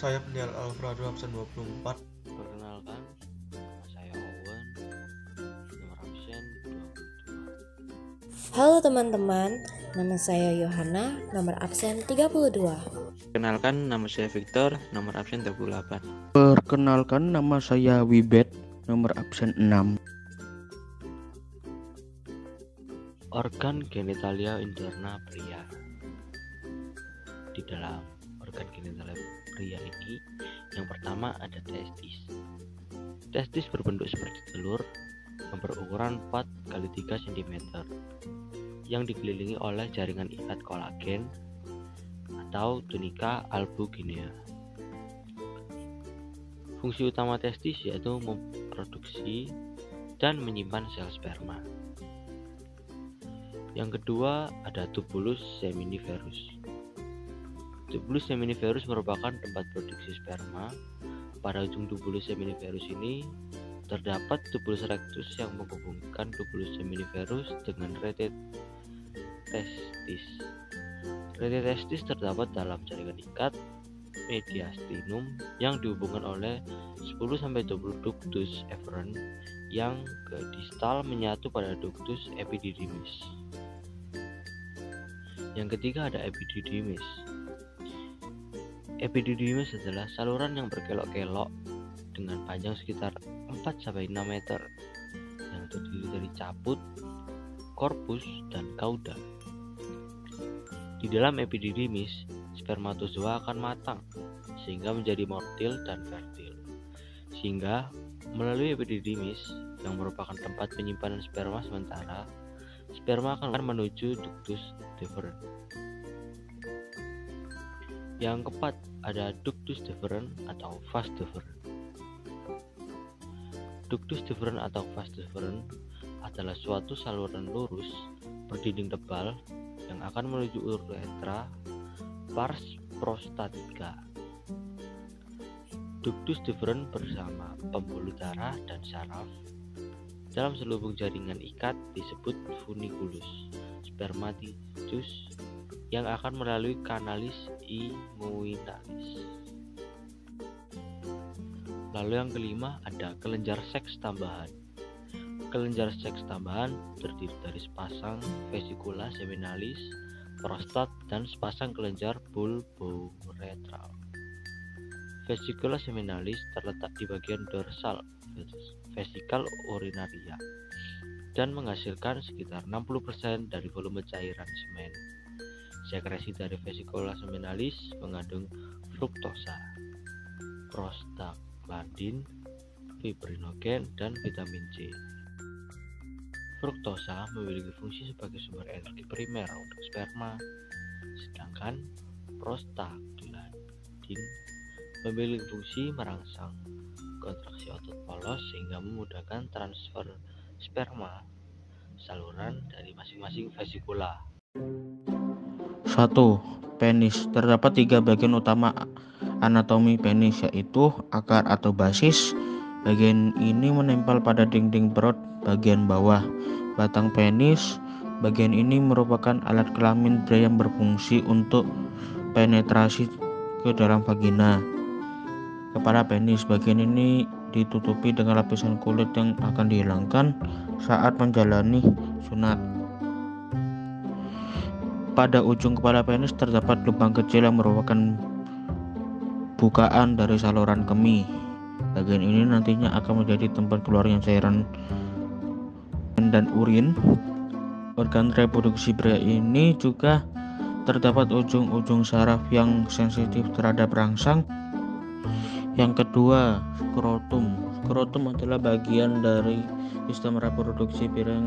Saya Pendial Alfredo absen 24. Perkenalkan, nama saya Owen, nomor absen 22. Halo teman-teman, nama saya Yohana, nomor absen 32. Perkenalkan, nama saya Victor, nomor absen 38. Perkenalkan, nama saya Wibet, nomor absen 6. Organ genitalia interna pria. Di dalam organ genitalia pria ini, yang pertama ada testis. Testis berbentuk seperti telur yang berukuran 4 x 3 cm yang dikelilingi oleh jaringan ikat kolagen atau tunika albuginea. Fungsi utama testis yaitu memproduksi dan menyimpan sel sperma. Yang kedua ada tubulus seminiferus. Tubulus seminiferus merupakan tempat produksi sperma. Pada ujung tubulus seminiferus ini terdapat tubulus rectus yang menghubungkan tubulus seminiferus dengan rete testis. Rete testis terdapat dalam jaringan ikat mediastinum yang dihubungkan oleh 10-20 ductus efferent yang ke distal menyatu pada ductus epididymis. Yang ketiga ada epididymis. Epididymis adalah saluran yang berkelok-kelok dengan panjang sekitar 4-6 meter yang terdiri dari caput, korpus, dan cauda. Di dalam epididymis, spermatozoa akan matang sehingga menjadi motil dan fertil. Sehingga melalui epididymis yang merupakan tempat penyimpanan sperma sementara, sperma akan menuju ductus deferens. Yang keempat ada ductus deferens atau vas deferens. Ductus deferens atau vas deferens adalah suatu saluran lurus berdinding tebal yang akan menuju uretra pars prostatica. Ductus deferens bersama pembuluh darah dan saraf dalam selubung jaringan ikat disebut funiculus spermatius yang akan melalui kanalis inguinalis. Lalu yang kelima ada kelenjar seks tambahan. Kelenjar seks tambahan terdiri dari sepasang vesikula seminalis, prostat, dan sepasang kelenjar bulbouretral. Vesikula seminalis terletak di bagian dorsal vesikal urinaria dan menghasilkan sekitar 60% dari volume cairan semen. Sekresi dari vesikula seminalis mengandung fruktosa, prostaglandin, fibrinogen, dan vitamin C. Fruktosa memiliki fungsi sebagai sumber energi primer untuk sperma, sedangkan prostaglandin memiliki fungsi merangsang kontraksi otot polos sehingga memudahkan transfer sperma saluran dari masing-masing vesikula. 1. Penis. Terdapat 3 bagian utama anatomi penis, yaitu akar atau basis. Bagian ini menempel pada dinding perut bagian bawah batang penis. Bagian ini merupakan alat kelamin pria yang berfungsi untuk penetrasi ke dalam vagina. Kepala penis. Bagian ini ditutupi dengan lapisan kulit yang akan dihilangkan saat menjalani sunat. Pada ujung kepala penis terdapat lubang kecil yang merupakan bukaan dari saluran kemih. Bagian ini nantinya akan menjadi tempat keluarnya cairan dan urin. Organ reproduksi pria ini juga terdapat ujung-ujung saraf yang sensitif terhadap rangsang. Yang kedua, skrotum. Skrotum adalah bagian dari sistem reproduksi pria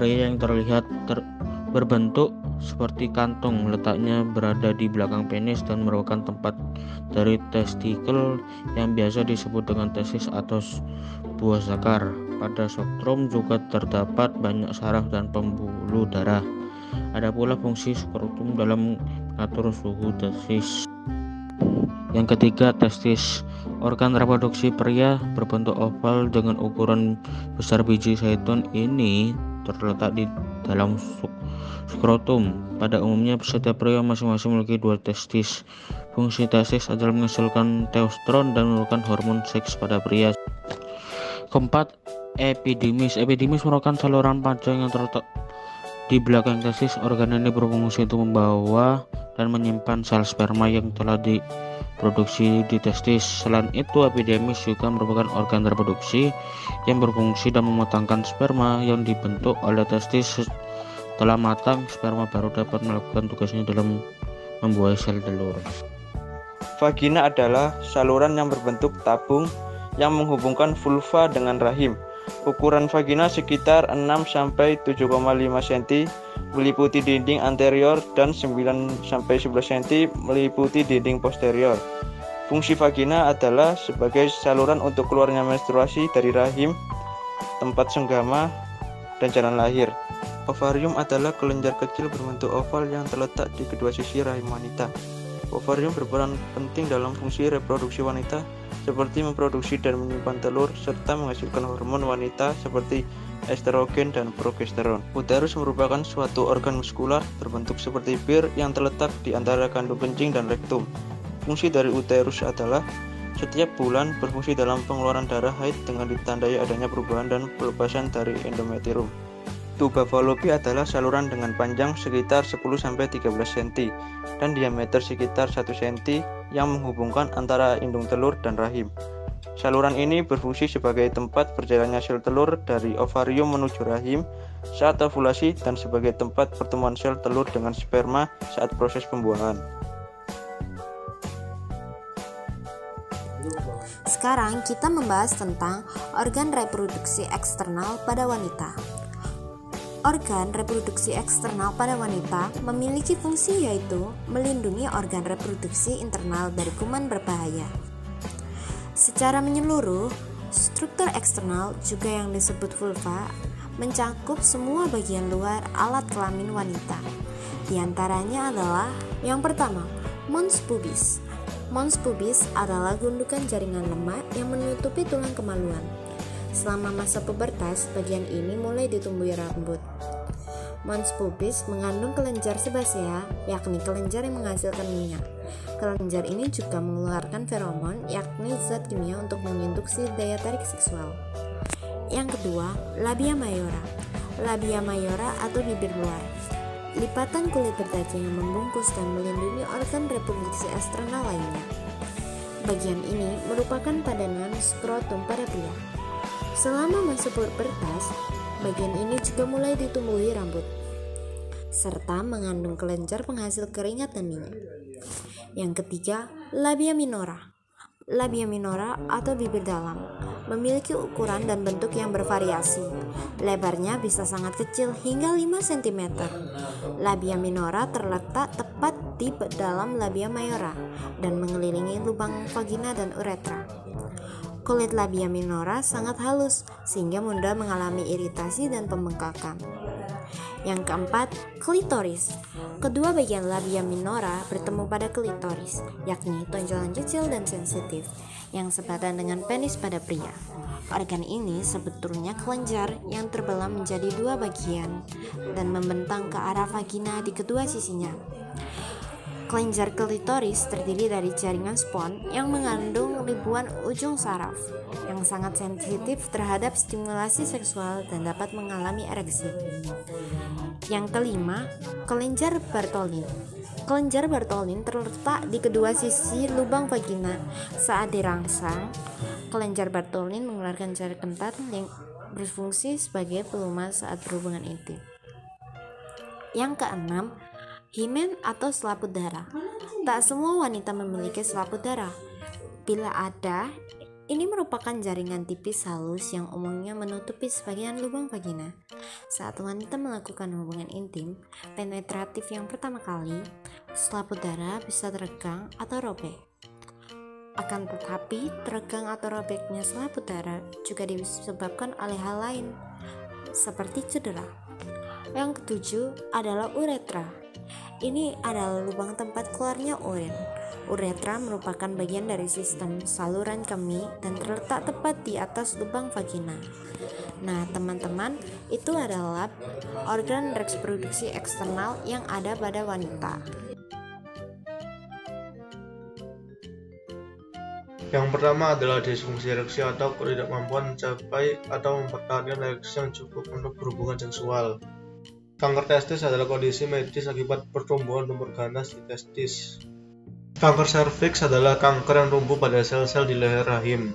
yang terlihat berbentuk seperti kantung. Letaknya berada di belakang penis dan merupakan tempat dari testikel yang biasa disebut dengan testis atau buah zakar. Pada skrotum juga terdapat banyak saraf dan pembuluh darah. Ada pula fungsi skrotum dalam mengatur suhu testis. Yang ketiga, testis. Organ reproduksi pria berbentuk oval dengan ukuran besar biji zaitun ini terletak di dalam skrotum. Pada umumnya setiap pria masing-masing memiliki 2 testis. Fungsi testis adalah menghasilkan testosteron dan menurunkan hormon seks pada pria. Keempat, epidimis. Epidimis merupakan saluran panjang yang terletak di belakang testis. Organ ini berfungsi untuk membawa dan menyimpan sel sperma yang telah diproduksi di testis. Selain itu, epidimis juga merupakan organ reproduksi yang berfungsi dan mematangkan sperma yang dibentuk oleh testis. Setelah matang, sperma baru dapat melakukan tugasnya dalam membuahi sel telur. Vagina adalah saluran yang berbentuk tabung yang menghubungkan vulva dengan rahim. Ukuran vagina sekitar 6-7,5 cm meliputi dinding anterior dan 9-11 cm meliputi dinding posterior. Fungsi vagina adalah sebagai saluran untuk keluarnya menstruasi dari rahim, tempat senggama, dan jalan lahir. Ovarium adalah kelenjar kecil berbentuk oval yang terletak di kedua sisi rahim wanita. Ovarium berperan penting dalam fungsi reproduksi wanita, seperti memproduksi dan menyimpan telur, serta menghasilkan hormon wanita seperti estrogen dan progesteron. Uterus merupakan suatu organ muskular terbentuk seperti pir yang terletak di antara kandung kencing dan rektum. Fungsi dari uterus adalah setiap bulan berfungsi dalam pengeluaran darah haid dengan ditandai adanya perubahan dan pelepasan dari endometrium. Tuba Fallopi adalah saluran dengan panjang sekitar 10-13 cm dan diameter sekitar 1 cm yang menghubungkan antara indung telur dan rahim. Saluran ini berfungsi sebagai tempat berjalannya sel telur dari ovarium menuju rahim saat ovulasi dan sebagai tempat pertemuan sel telur dengan sperma saat proses pembuahan. Sekarang kita membahas tentang organ reproduksi eksternal pada wanita. Organ reproduksi eksternal pada wanita memiliki fungsi yaitu melindungi organ reproduksi internal dari kuman berbahaya. Secara menyeluruh, struktur eksternal juga yang disebut vulva mencakup semua bagian luar alat kelamin wanita. Di antaranya adalah yang pertama, mons pubis. Mons pubis adalah gundukan jaringan lemak yang menutupi tulang kemaluan. Selama masa pubertas, bagian ini mulai ditumbuhi rambut. Mons pubis mengandung kelenjar sebasea, yakni kelenjar yang menghasilkan minyak. Kelenjar ini juga mengeluarkan feromon, yakni zat kimia untuk menginduksi daya tarik seksual. Yang kedua, labia mayora. Labia mayora atau bibir luar. Lipatan kulit bertajam yang membungkus dan melindungi organ reproduksi eksternal lainnya. Bagian ini merupakan padanan skrotum pada pria. Selama masa pubertas, bagian ini juga mulai ditumbuhi rambut, serta mengandung kelenjar penghasil keringat dan minyak. Yang ketiga, labia minora. Labia minora atau bibir dalam memiliki ukuran dan bentuk yang bervariasi. Lebarnya bisa sangat kecil hingga 5 cm. Labia minora terletak tepat di dalam labia mayora dan mengelilingi lubang vagina dan uretra. Kulit labia minora sangat halus sehingga mudah mengalami iritasi dan pembengkakan. Yang keempat, klitoris. Kedua bagian labia minora bertemu pada klitoris, yakni tonjolan kecil dan sensitif yang sepadan dengan penis pada pria. Organ ini sebetulnya kelenjar yang terbelah menjadi dua bagian dan membentang ke arah vagina di kedua sisinya. Kelenjar klitoris terdiri dari jaringan spons yang mengandung ribuan ujung saraf yang sangat sensitif terhadap stimulasi seksual dan dapat mengalami ereksi. Yang kelima, kelenjar Bartholin. Kelenjar Bartholin terletak di kedua sisi lubang vagina. Saat dirangsang, kelenjar Bartholin mengeluarkan cairan kental yang berfungsi sebagai pelumas saat berhubungan intim. Yang keenam, himen atau selaput darah. Tak semua wanita memiliki selaput darah. Bila ada, ini merupakan jaringan tipis halus yang umumnya menutupi sebagian lubang vagina. Saat wanita melakukan hubungan intim penetratif yang pertama kali, selaput darah bisa teregang atau robek. Akan tetapi, teregang atau robeknya selaput darah juga disebabkan oleh hal lain, seperti cedera. Yang ketujuh adalah uretra. Ini adalah lubang tempat keluarnya urin. Uretra merupakan bagian dari sistem saluran kemih dan terletak tepat di atas lubang vagina. Nah, teman-teman, itu adalah organ reproduksi eksternal yang ada pada wanita. Yang pertama adalah disfungsi ereksi atau ketidakmampuan mencapai atau mempertahankan ereksi yang cukup untuk berhubungan seksual. Kanker testis adalah kondisi medis akibat pertumbuhan tumor ganas di testis. Kanker serviks adalah kanker yang tumbuh pada sel-sel di leher rahim.